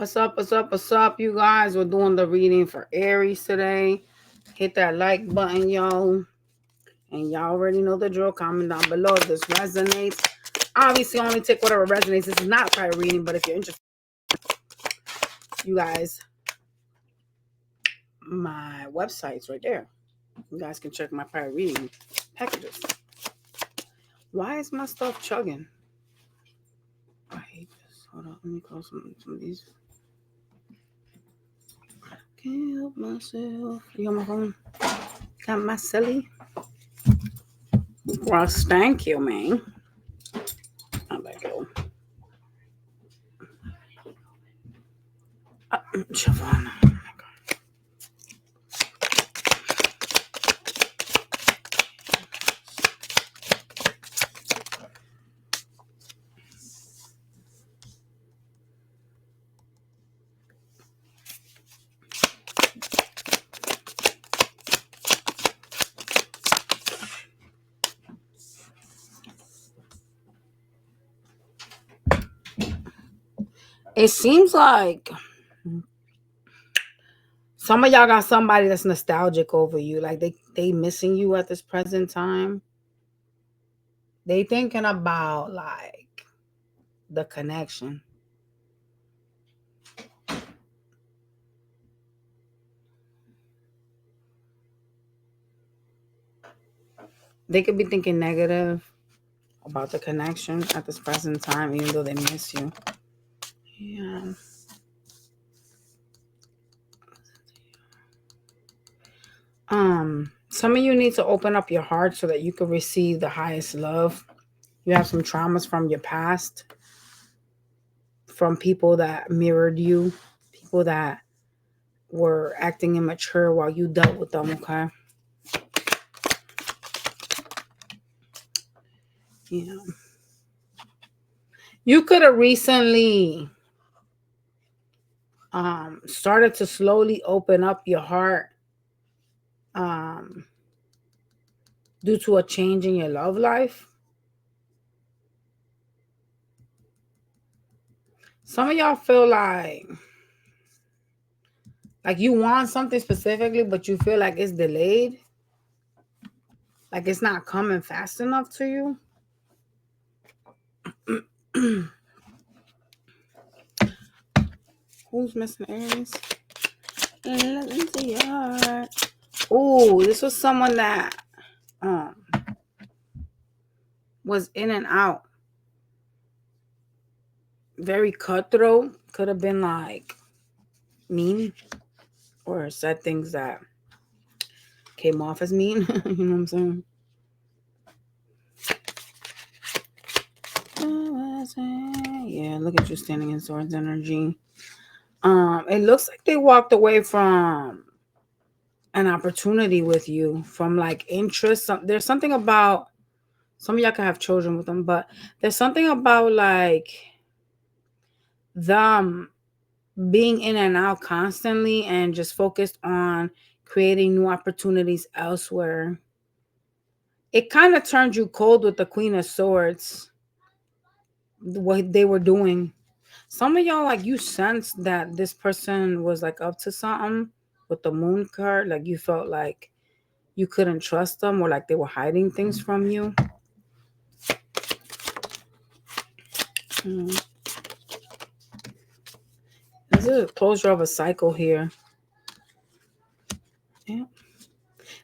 What's up? What's up? What's up, you guys? We're doing the reading for Aries today. Hit that like button, y'all. And y'all already know the drill. Comment down below if this resonates. Obviously, only take whatever resonates. This is not fire reading, but if you're interested, you guys, my website's right there. You guys can check my fire reading packages. Why is my stuff chugging? I hate this. Hold on, let me close some of these. Can't help myself. You on my phone? Got my silly. Well, thank you, man. How'd that go? Siobhan. It seems like some of y'all got somebody that's nostalgic over you. Like they missing you at this present time. They thinking about like the connection. They could be thinking negative about the connection at this present time, even though they miss you. Yeah. Some of you need to open up your heart so that you can receive the highest love. You have some traumas from your past, from people that mirrored you, people that were acting immature while you dealt with them, okay? Yeah. You could have recently started to slowly open up your heart um due to a change in your love life. Some of y'all feel like you want something specifically, but you feel like it's delayed, like it's not coming fast enough to you. Who's missing Aries? Let me see your heart. Oh, this was someone that um was in and out, very cutthroat. Could have been like mean or said things that came off as mean. You know what I'm saying? Yeah, look at you standing in swords energy. It looks like they walked away from an opportunity with you, from like interest. There's something about, some of y'all can have children with them, but there's something about like them being in and out constantly and just focused on creating new opportunities elsewhere. It kind of turned you cold with the Queen of Swords, what they were doing. Some of y'all, like, you sensed that this person was like up to something with the Moon card. Like you felt like you couldn't trust them, or like they were hiding things from you. This is a closure of a cycle here. Yeah.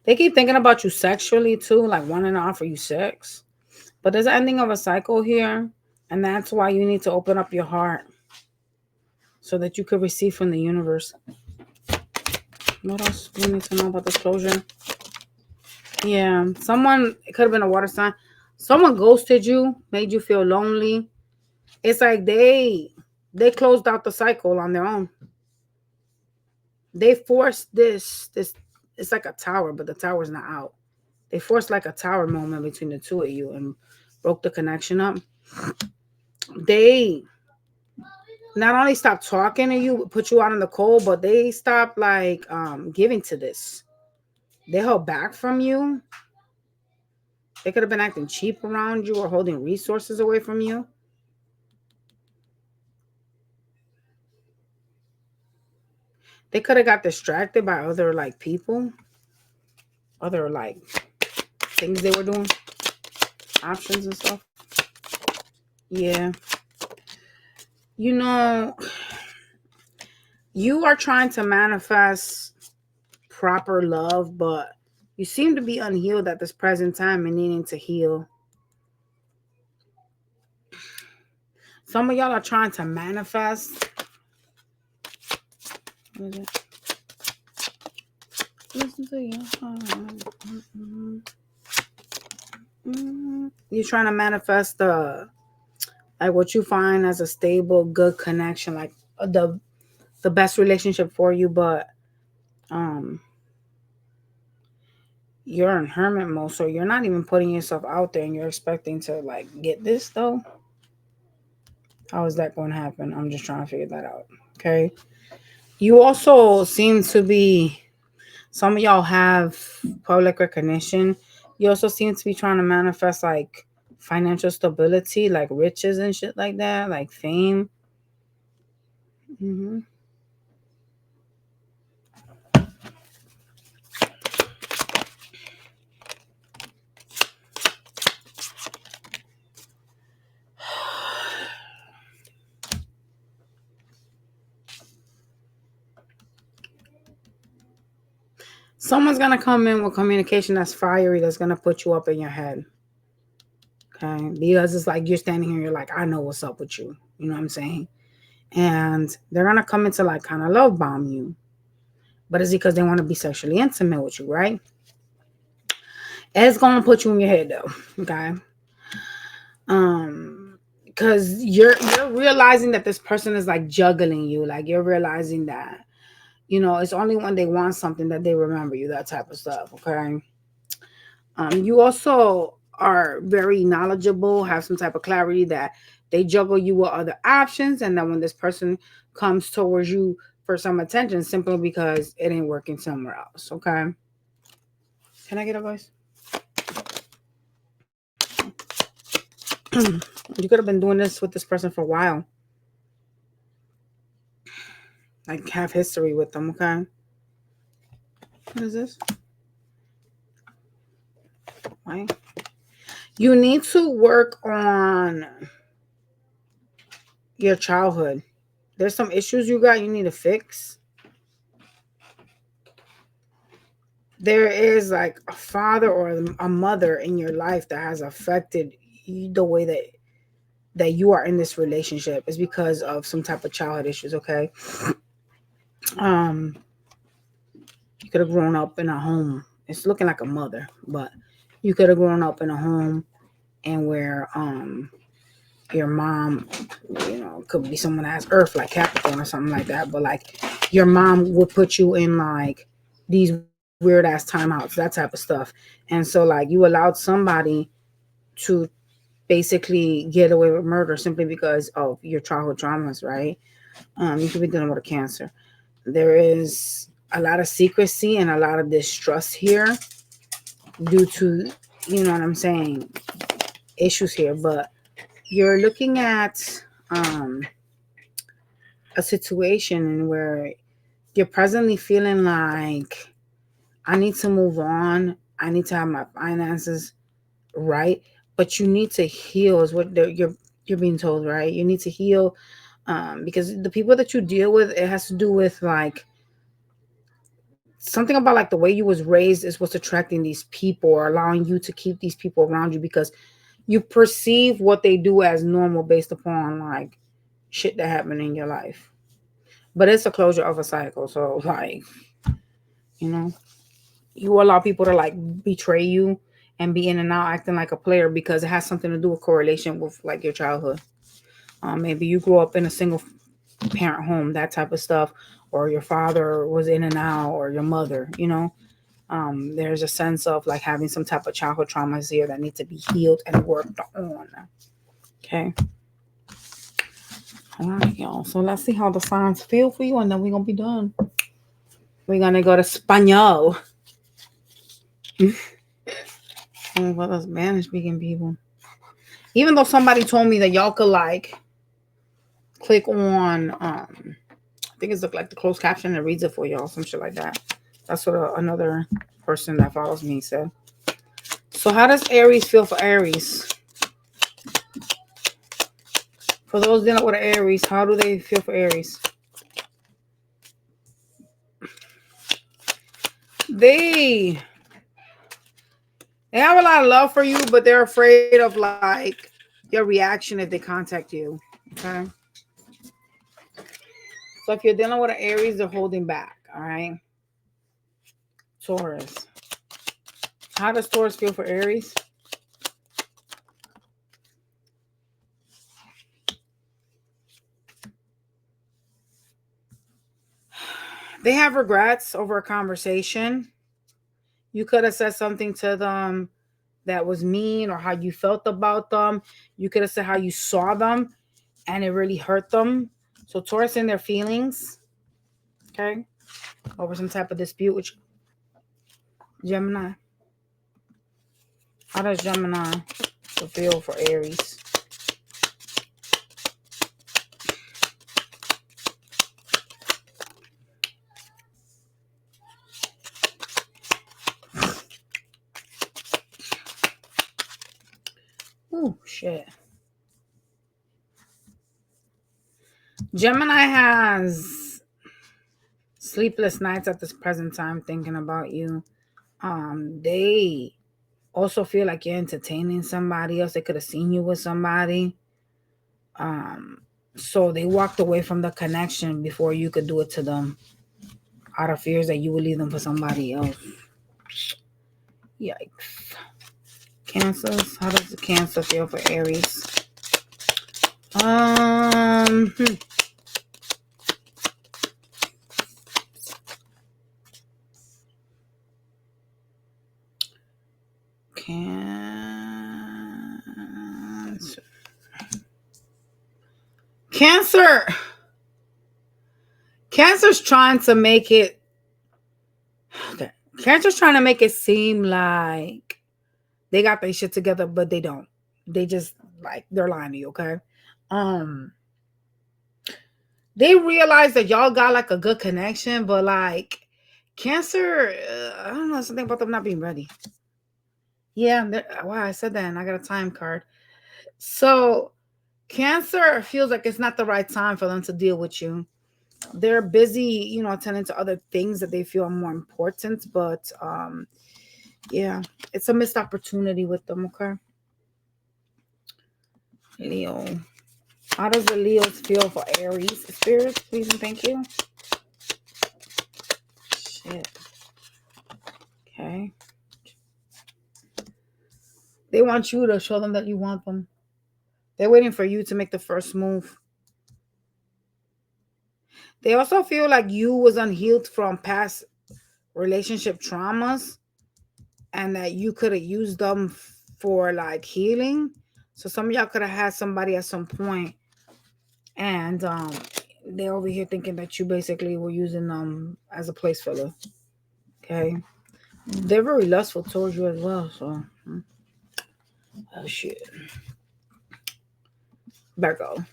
They keep thinking about you sexually too, like wanting to offer you sex. But there's an ending of a cycle here, and that's why you need to open up your heart so that you could receive from the universe. What else do we need to know about this closure? Yeah, someone, it could have been a water sign. Someone ghosted you, made you feel lonely. It's like they closed out the cycle on their own. They forced this. It's like a tower, but the tower's not out. They forced like a tower moment between the two of you and broke the connection up. They not only stopped talking to you, put you out in the cold, but they stopped like giving to this. They held back from you. They could have been acting cheap around you or holding resources away from you. They could have got distracted by other like people, other like things they were doing, options and stuff. Yeah. You know, you are trying to manifest proper love, but you seem to be unhealed at this present time and needing to heal. Some of y'all are trying to manifest. What is it? Listen to your heart. You're trying to manifest the like what you find as a stable, good connection, like the best relationship for you, but um you're in hermit mode, so you're not even putting yourself out there and you're expecting to like get this though. How is that going to happen? I'm just trying to figure that out. Okay. You also seem to be, some of y'all have public recognition. You also seem to be trying to manifest like financial stability, like riches and shit like that, like fame. hmm Someone's gonna come in with communication that's fiery, that's gonna put you up in your head. Okay. Because it's like you're standing here, you're like, I know what's up with you. You know what I'm saying? And they're gonna come into like kind of love bomb you. But it's because they want to be sexually intimate with you, right? It's gonna put you in your head though. Okay. Because you're realizing that this person is like juggling you. Like you're realizing that, it's only when they want something that they remember you, that type of stuff. Okay. You also are very knowledgeable, have some type of clarity that they juggle you with other options, and that when this person comes towards you for some attention, simply because it ain't working somewhere else. Okay. Can I get a voice? You could have been doing this with this person for a while. Like have history with them. Okay. What is this? Why? You need to work on your childhood. There's some issues you got you need to fix. There is like a father or a mother in your life that has affected the way that you are in this relationship is because of some type of childhood issues. Okay. um you could have grown up in a home, it's looking like a mother, but you could have grown up in a home and where your mom, could be someone that has earth like Capricorn or something like that, but like your mom would put you in like these weird ass timeouts, that type of stuff. And so like you allowed somebody to basically get away with murder simply because of your childhood traumas, right? You could be dealing with a cancer. There is a lot of secrecy and a lot of distrust here due to, you know what I'm saying, issues here. But you're looking at um a situation where you're presently feeling like I need to move on. I need to have my finances right, but you need to heal is what you're being told, right? You need to heal because the people that you deal with, it has to do with like something about like the way you was raised is what's attracting these people or allowing you to keep these people around you because you perceive what they do as normal based upon like shit that happened in your life. But it's a closure of a cycle. So like, you know, you allow people to like betray you and be in and out acting like a player because it has something to do with correlation with like your childhood. Maybe you grew up in a single parent home, that type of stuff, or your father was in and out, or your mother, there's a sense of like having some type of childhood traumas here that need to be healed and worked on. Okay. All right, y'all. So let's see how the signs feel for you, and then we're gonna be done. We're gonna go to Spaniel. For the Spanish speaking people. Even though somebody told me that y'all could like click on I think it's like the closed caption that reads it for y'all, some shit like that. That's what another person that follows me said. So how does Aries feel for Aries? For those dealing with Aries, how do they feel for Aries? They have a lot of love for you, but they're afraid of like your reaction if they contact you. Okay. So if you're dealing with an Aries, they're holding back. All right. Taurus. How does Taurus feel for Aries? They have regrets over a conversation. You could have said something to them that was mean or how you felt about them. You could have said how you saw them and it really hurt them. So Taurus in their feelings, okay, over some type of dispute with Gemini. How does Gemini feel for Aries? Oh, shit. Gemini has sleepless nights at this present time thinking about you. They also feel like you're entertaining somebody else. They could have seen you with somebody. So they walked away from the connection before you could do it to them out of fears that you would leave them for somebody else. Yikes. Cancers. How does the Cancer feel for Aries? Um, hmm. Cancer. Cancer. Cancer's trying to make it. Okay. Cancer's trying to make it seem like they got their shit together, but they don't. They just like they're lying to you. Okay. Um. They realize that y'all got like a good connection, but like Cancer, I don't know, something about them not being ready. Yeah, wow, I said that and I got a time card. So Cancer feels like it's not the right time for them to deal with you. They're busy, attending to other things that they feel are more important, but yeah, it's a missed opportunity with them, okay? Leo. How does the Leos feel for Aries? Spirits, please and thank you. Shit. Okay. They want you to show them that you want them. They're waiting for you to make the first move. They also feel like you was unhealed from past relationship traumas and that you could have used them for like healing. So some of y'all could have had somebody at some point and they're over here thinking that you basically were using them as a place filler. Okay. They're very lustful towards you as well. So, oh shit. Virgo.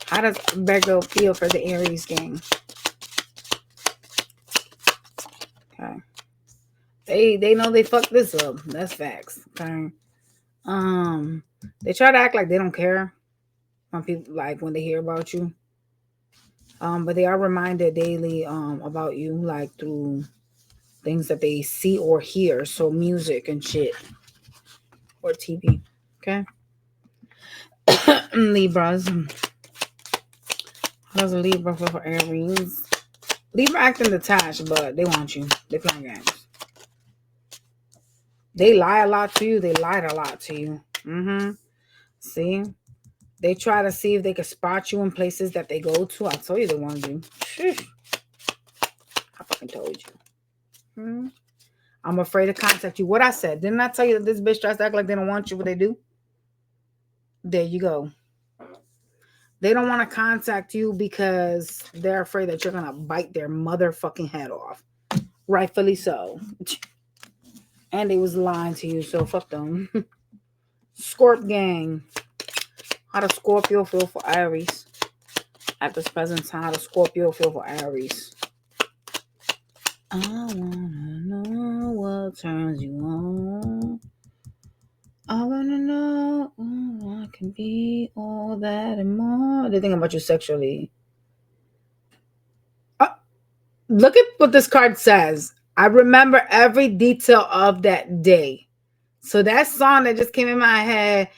How does Virgo feel for the Aries gang? Okay. They know they fucked this up. That's facts. Okay. They try to act like they don't care when people like when they hear about you. But they are reminded daily about you, like through things that they see or hear. So music and shit. Or TV. Okay. Libras. How's a Libra for Aries? Libra acting detached, but they want you. They playing games. They lie a lot to you. They lied a lot to you. See? They try to see if they can spot you in places that they go to. I told you they wanted you. Sheesh. I fucking told you. I'm afraid to contact you. What I said. Didn't I tell you that this bitch tries to act like they don't want you, but they do? There you go. They don't want to contact you because they're afraid that you're going to bite their motherfucking head off. Rightfully so. And they was lying to you, so fuck them. Scorp gang. How does Scorpio feel for Aries? at this present time, the Scorpio feel for Aries. I wanna know what turns you on. I wanna know I can be all that and more. They think about you sexually. Look at what this card says. I remember every detail of that day. So that song that just came in my head,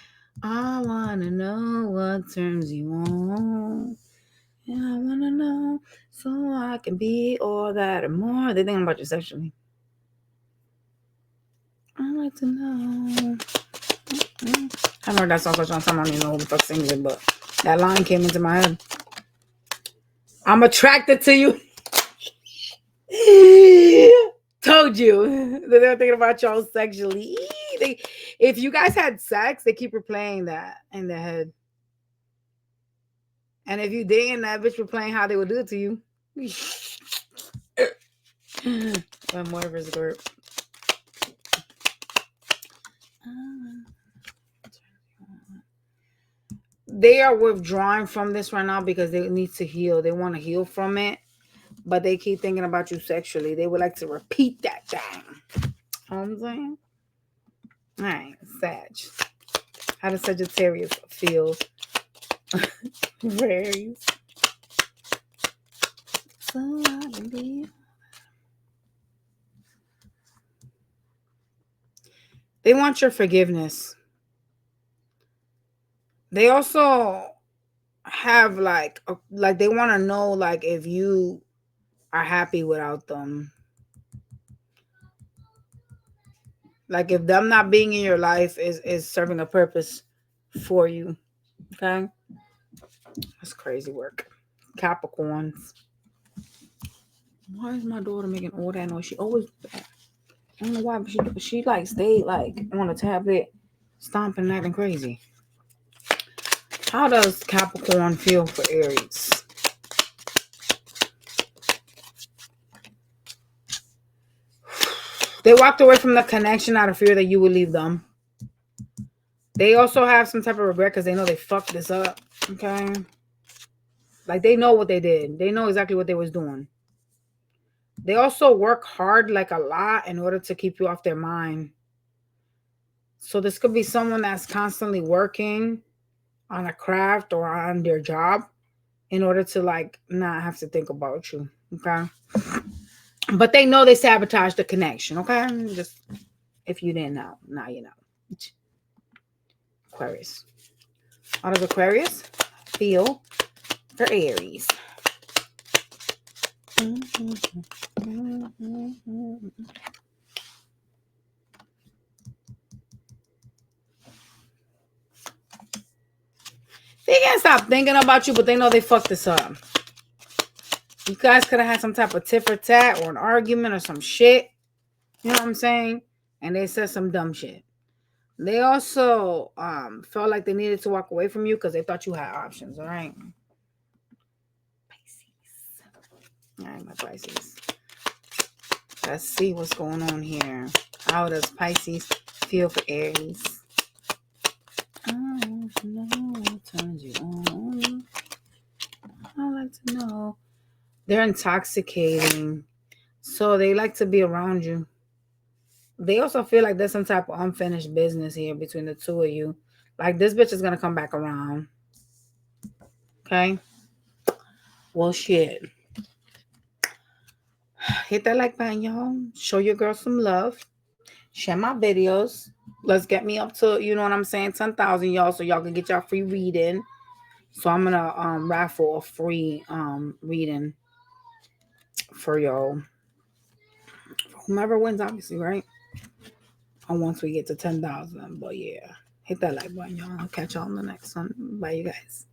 I wanna know what turns you on. Yeah, I wanna know so I can be all that and more. They think about you sexually. I like to know. I heard that song such a long time. I don't even know who the fuck sings it, but that line came into my head. I'm attracted to you. Told you that they're thinking about y'all sexually. If you guys had sex, they keep replaying that in their head. And if you didn't, that bitch replaying how they would do it to you. One more of his group. They are withdrawing from this right now because they need to heal. They want to heal from it, but they keep thinking about you sexually. They would like to repeat that thing. You know what I'm saying? All right, Sag. How does Sagittarius feel? Aries. So I can be. They want your forgiveness. They also have like they want to know like if you are happy without them. Like if them not being in your life is serving a purpose for you. Okay? That's crazy work. Capricorns. Why is my daughter making all that noise? She always I don't know why, but she like stayed like on the tablet, stomping, acting crazy. How does Capricorn feel for Aries? They walked away from the connection out of fear that you would leave them. They also have some type of regret because they know they fucked this up. Okay? Like they know what they did. They know exactly what they was doing. They also work hard like a lot in order to keep you off their mind. So this could be someone that's constantly working on a craft or on their job in order to like not have to think about you. Okay? But they know they sabotaged the connection. Okay? Just if you didn't know, now you know. Aquarius. How does Aquarius feel for Aries? They can't stop thinking about you, but they know they fucked this up. You guys could have had some type of tit for tat or an argument or some shit. You know what I'm saying? And they said some dumb shit. They also felt like they needed to walk away from you because they thought you had options. All right. Pisces. All right, my Pisces. Let's see what's going on here. How does Pisces feel for Aries? I want to know what turns you on. I like to know. They're intoxicating. So they like to be around you. They also feel like there's some type of unfinished business here between the two of you. Like this bitch is going to come back around. Okay? Well, shit. Hit that like button, y'all. Show your girl some love. Share my videos. Let's get me up to, you know what I'm saying, 10,000, y'all, so y'all can get y'all free reading. So I'm going to raffle a free reading for y'all. Whomever wins, obviously, right? And once we get to 10,000. But yeah, hit that like button, y'all. I'll catch y'all on the next one. Bye, you guys.